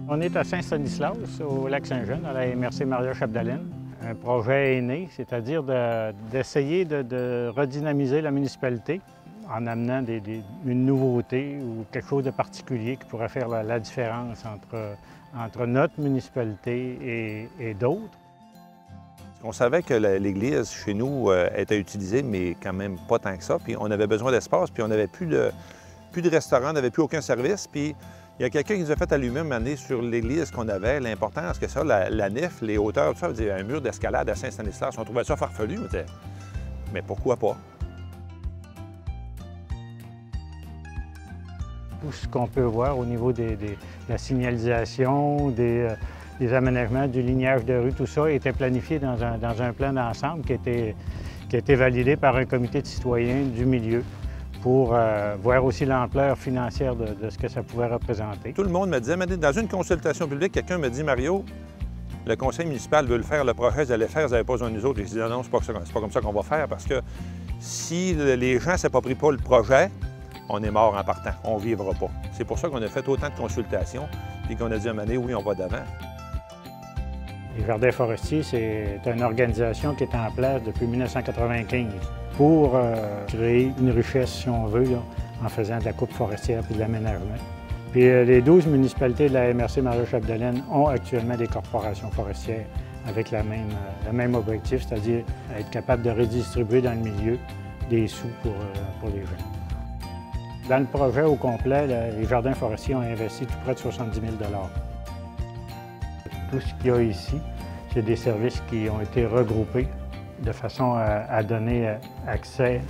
On est à Saint-Stanislas, au Lac-Saint-Jean, à la MRC Maria-Chapdelaine. Un projet est né, c'est-à-dire d'essayer de redynamiser la municipalité en amenant une nouveauté ou quelque chose de particulier qui pourrait faire la différence entre notre municipalité et d'autres. On savait que l'église, chez nous, était utilisée, mais quand même pas tant que ça. Puis on avait besoin d'espace, puis on n'avait plus de restaurant, on n'avait plus aucun service. Puis il y a quelqu'un qui nous a fait allumer une année sur l'église qu'on avait, l'importance que ça, la nef, les hauteurs, tout ça, veut dire un mur d'escalade à Saint-Stanislas. On trouvait ça farfelu, mais pourquoi pas? Tout ce qu'on peut voir au niveau de la signalisation, des aménagements, du lignage de rue, tout ça était planifié dans un plan d'ensemble qui a été validé par un comité de citoyens du milieu pour voir aussi l'ampleur financière de ce que ça pouvait représenter. Tout le monde me disait, dans une consultation publique, quelqu'un me dit, Mario, le conseil municipal veut le faire, le projet, vous allez le faire, vous n'avez pas besoin de nous autres. Et je dis, non, c'est pas comme ça qu'on va faire, parce que si les gens ne s'approprient pas le projet, on est mort en partant, on ne vivra pas. C'est pour ça qu'on a fait autant de consultations, puis qu'on a dit à un moment donné, oui, on va d'avant. Les Jardins forestiers, c'est une organisation qui est en place depuis 1995 pour créer une richesse, si on veut, là, en faisant de la coupe forestière et de l'aménagement. Puis les 12 municipalités de la MRC Maria-Chapdelaine ont actuellement des corporations forestières avec le même objectif, c'est-à-dire être capable de redistribuer dans le milieu des sous pour les gens. Dans le projet au complet, les Jardins forestiers ont investi tout près de 70 000 $. Tout ce qu'il y a ici, c'est des services qui ont été regroupés de façon à donner accès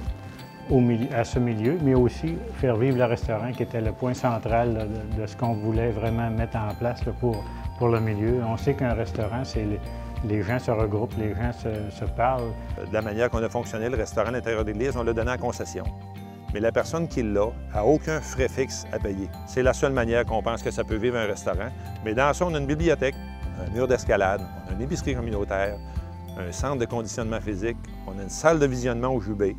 à ce milieu, mais aussi faire vivre le restaurant qui était le point central de ce qu'on voulait vraiment mettre en place pour le milieu. On sait qu'un restaurant, c'est les gens se regroupent, les gens se parlent. De la manière qu'on a fonctionné, le restaurant à l'intérieur de l'église, on l'a donné en concession. Mais la personne qui l'a n'a aucun frais fixe à payer. C'est la seule manière qu'on pense que ça peut vivre un restaurant. Mais dans ça, on a une bibliothèque, un mur d'escalade, on a une épicerie communautaire, un centre de conditionnement physique, on a une salle de visionnement au Jubé.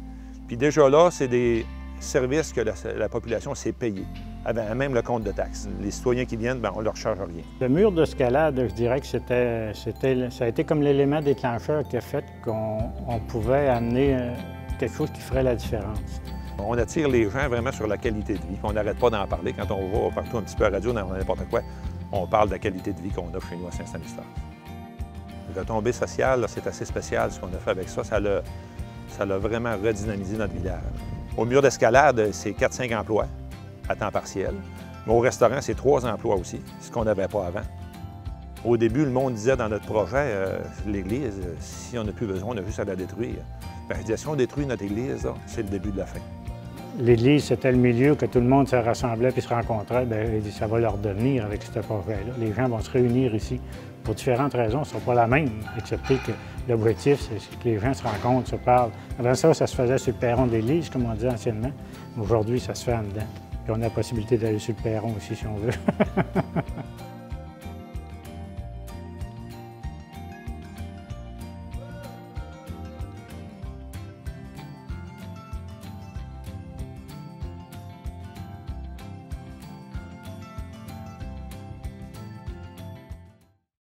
Puis déjà là, c'est des services que la population s'est payée, avec même le compte de taxes. Les citoyens qui viennent, bien, on ne leur charge rien. Le mur d'escalade, je dirais que ça a été comme l'élément déclencheur qui a fait qu'on pouvait amener quelque chose qui ferait la différence. On attire les gens vraiment sur la qualité de vie. On n'arrête pas d'en parler. Quand on va partout un petit peu à la radio, dans n'importe quoi, on parle de la qualité de vie qu'on a chez nous à Saint-Stanislas. La retombée sociale, c'est assez spécial ce qu'on a fait avec ça. Ça l'a vraiment redynamisé notre village. Au mur d'escalade, c'est 4-5 emplois à temps partiel. Mais au restaurant, c'est 3 emplois aussi, ce qu'on n'avait pas avant. Au début, le monde disait dans notre projet, l'église, si on n'a plus besoin, on a juste à la détruire. Bien, je disais, si on détruit notre église, c'est le début de la fin. L'église, c'était le milieu que tout le monde se rassemblait puis se rencontrait. Bien, ça va leur devenir avec ce projet-là. Les gens vont se réunir ici pour différentes raisons. Ce ne sera pas la même, excepté que l'objectif, c'est que les gens se rencontrent, se parlent. Avant ça se faisait sur le perron de l'église, comme on disait anciennement. Aujourd'hui, ça se fait en dedans. Puis on a la possibilité d'aller sur le perron aussi, si on veut.